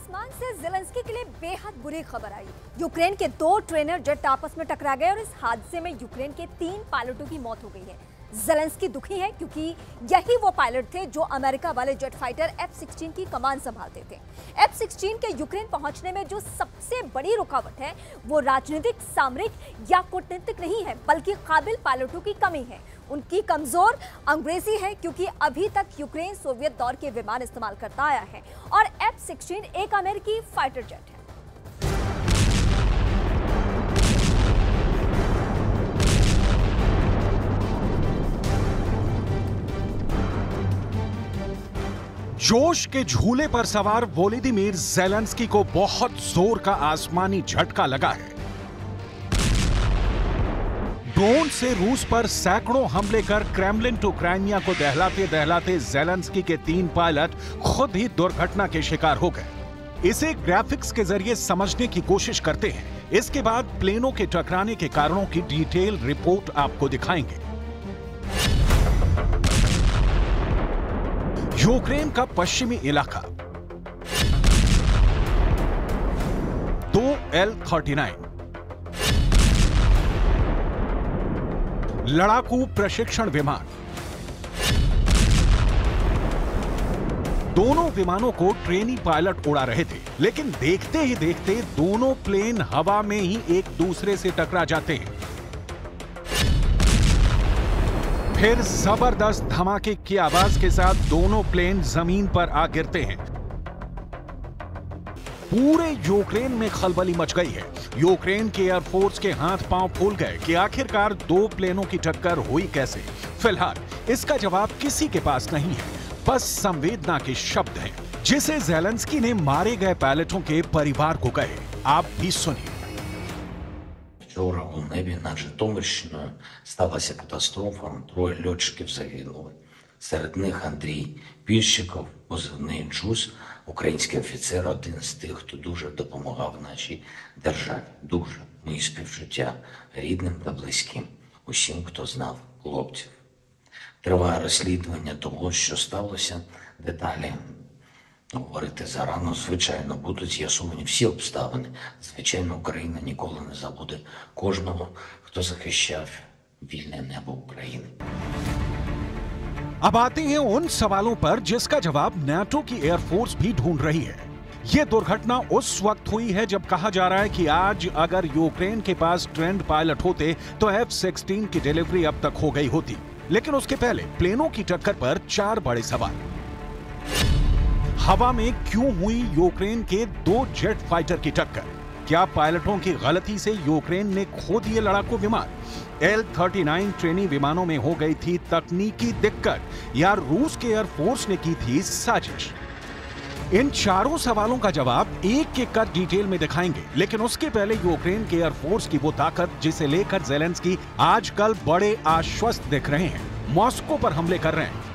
आसमान से ज़ेलेंस्की के लिए बेहद बुरी खबर आई। यूक्रेन के 2 ट्रेनर जेट आपस में टकरा गए और इस हादसे में यूक्रेन के 3 पायलटों की मौत हो गई है। ज़ेलेंस्की दुखी है क्योंकि यही वो पायलट थे जो अमेरिका वाले जेट फाइटर F-16 की कमान संभालते थे। F-16 के यूक्रेन पहुंचने में जो सबसे बड़ी रुकावट है वो राजनीतिक, सामरिक या कूटनीतिक नहीं है, बल्कि काबिल पायलटों की कमी है। उनकी कमजोर अंग्रेजी है क्योंकि अभी तक यूक्रेन सोवियत दौर के विमान इस्तेमाल करता आया है और F-16 एक अमेरिकी फाइटर जेट है। जोश के झूले पर सवार वोलोदिमीर ज़ेलेंस्की को बहुत जोर का आसमानी झटका लगा है। ड्रोन से रूस पर सैकड़ों हमले कर क्रेमलिन टू क्राइमिया को दहलाते दहलाते ज़ेलेंस्की के 3 पायलट खुद ही दुर्घटना के शिकार हो गए। इसे ग्राफिक्स के जरिए समझने की कोशिश करते हैं। इसके बाद प्लेनों के टकराने के कारणों की डिटेल रिपोर्ट आपको दिखाएंगे। यूक्रेन का पश्चिमी इलाका 2 L-39 लड़ाकू प्रशिक्षण विमान। दोनों विमानों को ट्रेनी पायलट उड़ा रहे थे, लेकिन देखते ही देखते दोनों प्लेन हवा में ही एक दूसरे से टकरा जाते हैं। फिर जबरदस्त धमाके की आवाज के साथ दोनों प्लेन जमीन पर आ गिरते हैं। पूरे यूक्रेन में खलबली मच गई है। यूक्रेन के एयरफोर्स के हाथ पांव फूल गए कि आखिरकार 2 प्लेनों की टक्कर हुई कैसे। फिलहाल इसका जवाब किसी के पास नहीं है, बस संवेदना के शब्द हैं, जिसे ज़ेलेंस्की ने मारे गए पायलटों के परिवार को कहे। आप भी सुनिए। Вчора у небі над Житомирщиною сталася катастрофа. 3 льотчиків загинули. Серед них Андрій Піщиков, позивний Джуз, український офіцер, один з тих, хто дуже допомагав нашій державі. Дуже. Мої співчуття рідним та близьким, усім, хто знав хлопців. Триває розслідування того, що сталося. Деталі говорити зарано. Звичайно, будуть з'ясовані всі обставини. Звичайно, Україна ніколи не забуде кожного, хто захищав вільне небо України. अब आते हैं उन सवालों पर जिसका जवाब नाटो की एयरफोर्स भी ढूंढ रही है। यह दुर्घटना उस वक्त हुई है जब कहा जा रहा है कि आज अगर यूक्रेन के पास ट्रेंड पायलट होते तो F-16 की डिलीवरी अब तक हो गई होती। लेकिन उसके पहले प्लेनों की टक्कर पर 4 बड़े सवाल। हवा में क्यों हुई यूक्रेन के 2 जेट फाइटर की टक्कर? क्या पायलटों की गलती से यूक्रेन ने खो दिए लड़ाकू विमान? L-39 ट्रेनी विमानों में हो गई थी तकनीकी दिक्कत या रूस के एयरफोर्स ने की थी साजिश? इन चारों सवालों का जवाब एक एक कर डिटेल में दिखाएंगे, लेकिन उसके पहले यूक्रेन के एयरफोर्स की वो ताकत जिसे लेकर ज़ेलेंस्की आजकल बड़े आश्वस्त दिख रहे हैं, मॉस्को पर हमले कर रहे हैं।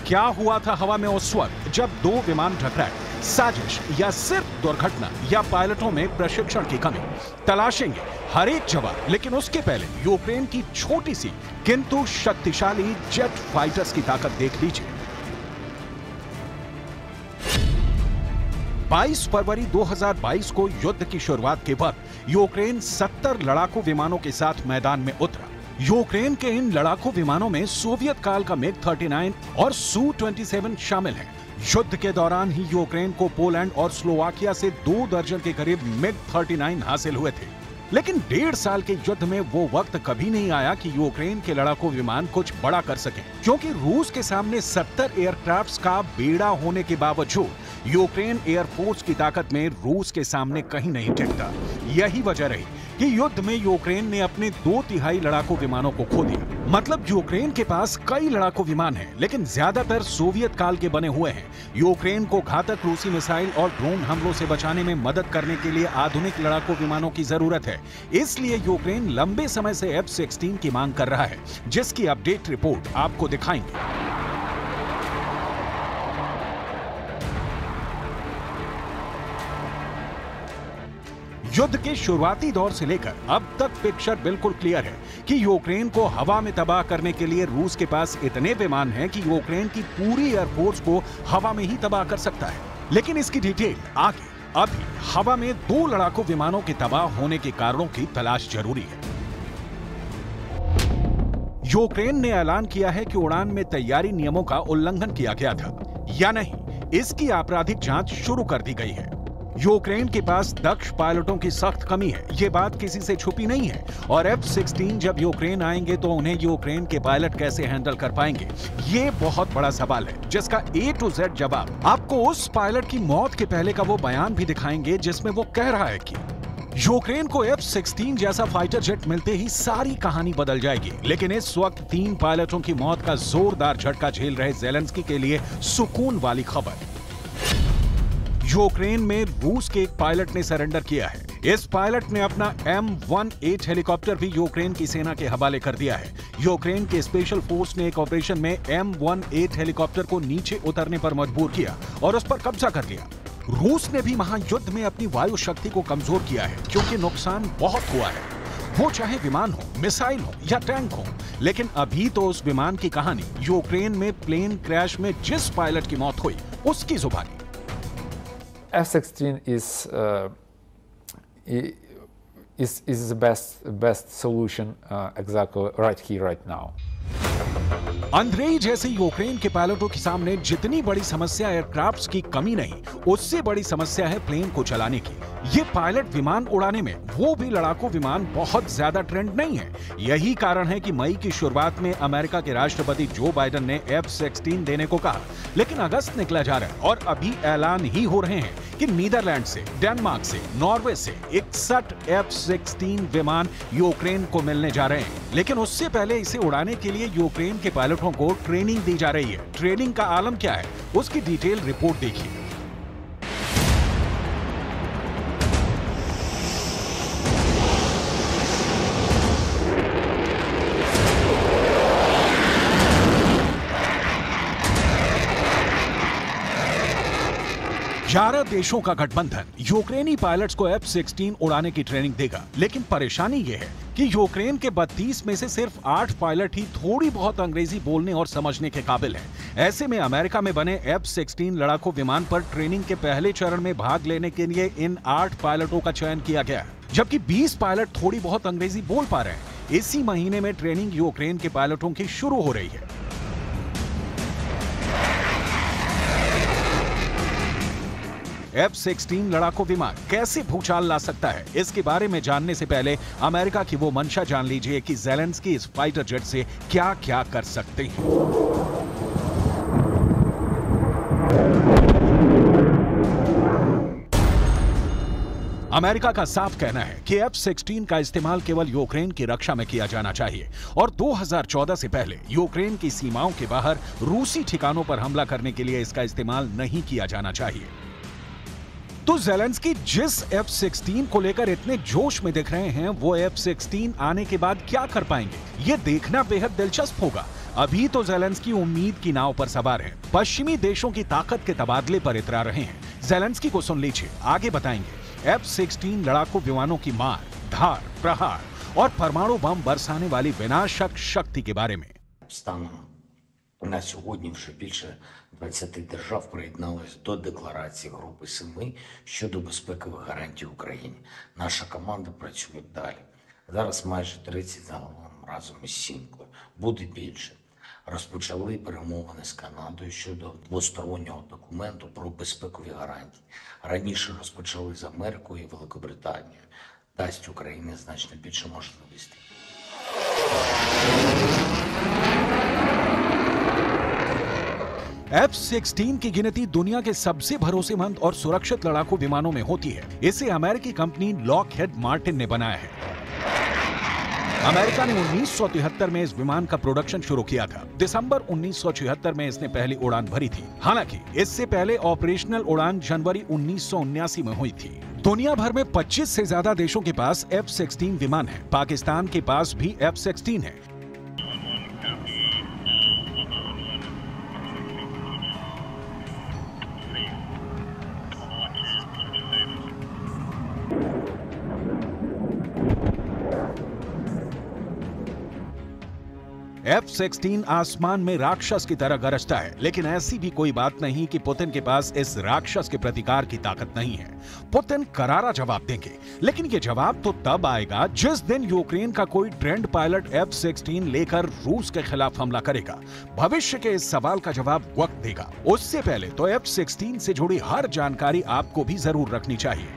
क्या हुआ था हवा में उस वक्त जब 2 विमान टकराए? साजिश या सिर्फ दुर्घटना या पायलटों में प्रशिक्षण की कमी? तलाशेंगे हर एक जवाब, लेकिन उसके पहले यूक्रेन की छोटी सी किंतु शक्तिशाली जेट फाइटर्स की ताकत देख लीजिए। 22 फरवरी 2022 को युद्ध की शुरुआत के वक्त यूक्रेन 70 लड़ाकू विमानों के साथ मैदान में उतरा। यूक्रेन के इन लड़ाकू विमानों में सोवियत काल का MiG-39 और Su-27 शामिल हैं। युद्ध के दौरान ही यूक्रेन को पोलैंड और स्लोवाकिया से 2 दर्जन के करीब MiG-39 हासिल हुए थे। लेकिन 1.5 साल के युद्ध में वो वक्त कभी नहीं आया कि यूक्रेन के लड़ाकू विमान कुछ बड़ा कर सकें, क्योंकि रूस के सामने 70 एयरक्राफ्ट्स का बेड़ा होने के बावजूद यूक्रेन एयरफोर्स की ताकत में रूस के सामने कहीं नहीं टिकता। यही वजह रही कि युद्ध में यूक्रेन ने अपने 2/3 लड़ाकू विमानों को खो दिया। मतलब यूक्रेन के पास कई लड़ाकू विमान हैं, लेकिन ज्यादातर सोवियत काल के बने हुए हैं। यूक्रेन को घातक रूसी मिसाइल और ड्रोन हमलों से बचाने में मदद करने के लिए आधुनिक लड़ाकू विमानों की जरूरत है। इसलिए यूक्रेन लंबे समय से F-16 की मांग कर रहा है, जिसकी अपडेट रिपोर्ट आपको दिखाएंगे। युद्ध के शुरुआती दौर से लेकर अब तक पिक्चर बिल्कुल क्लियर है कि यूक्रेन को हवा में तबाह करने के लिए रूस के पास इतने विमान हैं कि यूक्रेन की पूरी एयरफोर्स को हवा में ही तबाह कर सकता है। लेकिन इसकी डिटेल आगे। अभी हवा में 2 लड़ाकू विमानों के तबाह होने के कारणों की तलाश जरूरी है। यूक्रेन ने ऐलान किया है कि उड़ान में तैयारी नियमों का उल्लंघन किया गया था या नहीं, इसकी आपराधिक जांच शुरू कर दी गई है। यूक्रेन के पास दक्ष पायलटों की सख्त कमी है, ये बात किसी से छुपी नहीं है। और F-16 जब यूक्रेन आएंगे तो उन्हें यूक्रेन के पायलट कैसे हैंडल कर पाएंगे, ये बहुत बड़ा सवाल है, जिसका A to Z जवाब आपको उस पायलट की मौत के पहले का वो बयान भी दिखाएंगे जिसमें वो कह रहा है कि यूक्रेन को F-16 जैसा फाइटर जेट मिलते ही सारी कहानी बदल जाएगी। लेकिन इस वक्त 3 पायलटों की मौत का जोरदार झटका झेल रहे ज़ेलेंस्की के लिए सुकून वाली खबर। यूक्रेन में रूस के एक पायलट ने सरेंडर किया है। इस पायलट ने अपना M-18 हेलीकॉप्टर भी यूक्रेन की सेना के हवाले कर दिया है। यूक्रेन के स्पेशल फोर्स ने एक ऑपरेशन में M-18 हेलीकॉप्टर को नीचे उतरने पर मजबूर किया और उस पर कब्जा कर लिया। रूस ने भी महायुद्ध में अपनी वायु शक्ति को कमजोर किया है, क्योंकि नुकसान बहुत हुआ है, वो चाहे विमान हो, मिसाइल हो या टैंक हो। लेकिन अभी तो उस विमान की कहानी यूक्रेन में प्लेन क्रैश में जिस पायलट की मौत हुई उसकी जुबानी। F-16 is the best solution exactly right here, right now. Andrei जैसे यूक्रेन के पायलटों के सामने जितनी बड़ी समस्या एयरक्राफ्ट्स की कमी नहीं, उससे बड़ी समस्या है प्लेन को चलाने की। ये पायलट विमान उड़ाने में, वो भी लड़ाकू विमान, बहुत ज्यादा ट्रेंड नहीं है। यही कारण है कि मई की शुरुआत में अमेरिका के राष्ट्रपति जो बाइडेन ने F-16 देने को कहा, लेकिन अगस्त निकला जा रहा है और अभी ऐलान ही हो रहे हैं कि नीदरलैंड से, डेनमार्क से, नॉर्वे से 61 F-16 विमान यूक्रेन को मिलने जा रहे हैं। लेकिन उससे पहले इसे उड़ाने के लिए यूक्रेन के पायलटों को ट्रेनिंग दी जा रही है। ट्रेनिंग का आलम क्या है, उसकी डिटेल रिपोर्ट देखिए। ग्यारह देशों का गठबंधन यूक्रेनी पायलट्स को F-16 उड़ाने की ट्रेनिंग देगा। लेकिन परेशानी यह है कि यूक्रेन के 32 में से सिर्फ 8 पायलट ही थोड़ी बहुत अंग्रेजी बोलने और समझने के काबिल हैं। ऐसे में अमेरिका में बने F-16 लड़ाकू विमान पर ट्रेनिंग के पहले चरण में भाग लेने के लिए इन 8 पायलटों का चयन किया गया, जबकि 20 पायलट थोड़ी बहुत अंग्रेजी बोल पा रहे हैं। इसी महीने में ट्रेनिंग यूक्रेन के पायलटों की शुरू हो रही है। F-16 लड़ाकू विमान कैसे भूचाल ला सकता है, इसके बारे में जानने से पहले अमेरिका की वो मंशा जान लीजिए कि ज़ेलेंस्की इस फाइटर जेट से क्या क्या कर सकते हैं। अमेरिका का साफ कहना है कि F-16 का इस्तेमाल केवल यूक्रेन की रक्षा में किया जाना चाहिए और 2014 से पहले यूक्रेन की सीमाओं के बाहर रूसी ठिकानों पर हमला करने के लिए इसका इस्तेमाल नहीं किया जाना चाहिए। तो ज़ेलेंस्की जिस F-16 को लेकर इतने जोश में दिख रहे हैं, वो F-16 आने के बाद क्या कर पाएंगे, ये देखना बेहद दिलचस्प होगा। अभी तो ज़ेलेंस्की उम्मीद की नाव पर सवार है, पश्चिमी देशों की ताकत के तबादले पर इतरा रहे हैं। ज़ेलेंस्की को सुन लीजिए, आगे बताएंगे F-16 लड़ाकू विमानों की मार, धार, प्रहार और परमाणु बम बरसाने वाली विनाशक शक्ति के बारे में। На сьогодні вже більше 20 держав приєдналось до декларації Групи 7 щодо безпекових гарантій Україні. Наша команда працює далі. Зараз майже 30 загалом разом із Сінклою. Буде більше. Розпочали перемовини з Канадою щодо двостороннього документу про безпекові гарантії. Раніше розпочали з Америкою і Великобританією. Дасть Україні значно більше можливостей. F-16 की गिनती दुनिया के सबसे भरोसेमंद और सुरक्षित लड़ाकू विमानों में होती है। इसे अमेरिकी कंपनी लॉकहेड मार्टिन ने बनाया है। अमेरिका ने 1973 में इस विमान का प्रोडक्शन शुरू किया था। दिसंबर 1976 में इसने पहली उड़ान भरी थी। हालांकि इससे पहले ऑपरेशनल उड़ान जनवरी 1979 में हुई थी। दुनिया भर में 25 से ज्यादा देशों के पास F-16 विमान है। पाकिस्तान के पास भी F-16 है। F-16 आसमान में राक्षस की तरह गरजता है, लेकिन ऐसी भी कोई बात नहीं कि पुतिन के पास इस राक्षस के प्रतिकार की ताकत नहीं है। पुतिन करारा जवाब देंगे, लेकिन ये जवाब तो तब आएगा जिस दिन यूक्रेन का कोई ट्रेंड पायलट F-16 लेकर रूस के खिलाफ हमला करेगा। भविष्य के इस सवाल का जवाब वक्त देगा। उससे पहले तो F-16 से जुड़ी हर जानकारी आपको भी जरूर रखनी चाहिए।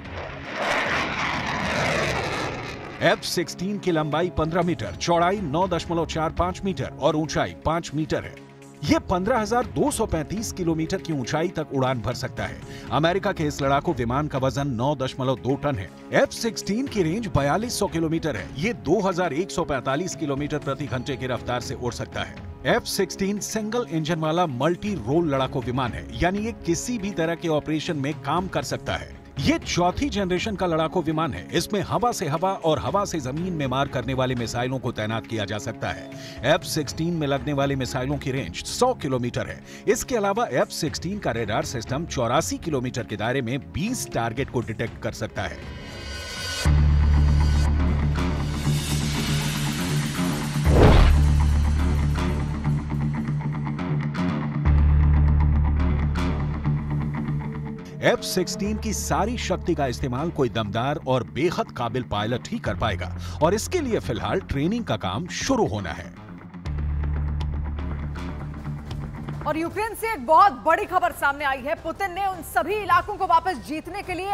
F-16 की लंबाई 15 मीटर, चौड़ाई 9.45 मीटर और ऊंचाई 5 मीटर है। यह 15,235 किलोमीटर की ऊंचाई तक उड़ान भर सकता है। अमेरिका के इस लड़ाकू विमान का वजन 9.2 टन है। F-16 की रेंज 4200 किलोमीटर है। ये 2145 किलोमीटर प्रति घंटे की रफ्तार से उड़ सकता है। F-16 सिंगल इंजन वाला मल्टी रोल लड़ाकू विमान है, यानी ये किसी भी तरह के ऑपरेशन में काम कर सकता है। ये चौथी जनरेशन का लड़ाकू विमान है। इसमें हवा से हवा और हवा से जमीन में मार करने वाले मिसाइलों को तैनात किया जा सकता है। F-16 में लगने वाली मिसाइलों की रेंज 100 किलोमीटर है। इसके अलावा F-16 का रेडार सिस्टम 84 किलोमीटर के दायरे में 20 टारगेट को डिटेक्ट कर सकता है। F-16 की सारी शक्ति का इस्तेमाल कोई दमदार और बेहद काबिल पायलट ही कर पाएगा, और इसके लिए फिलहाल ट्रेनिंग का काम शुरू होना है। और यूक्रेन से एक बहुत बड़ी खबर सामने आई है। पुतिन ने उन सभी इलाकों को वापस जीतने के लिए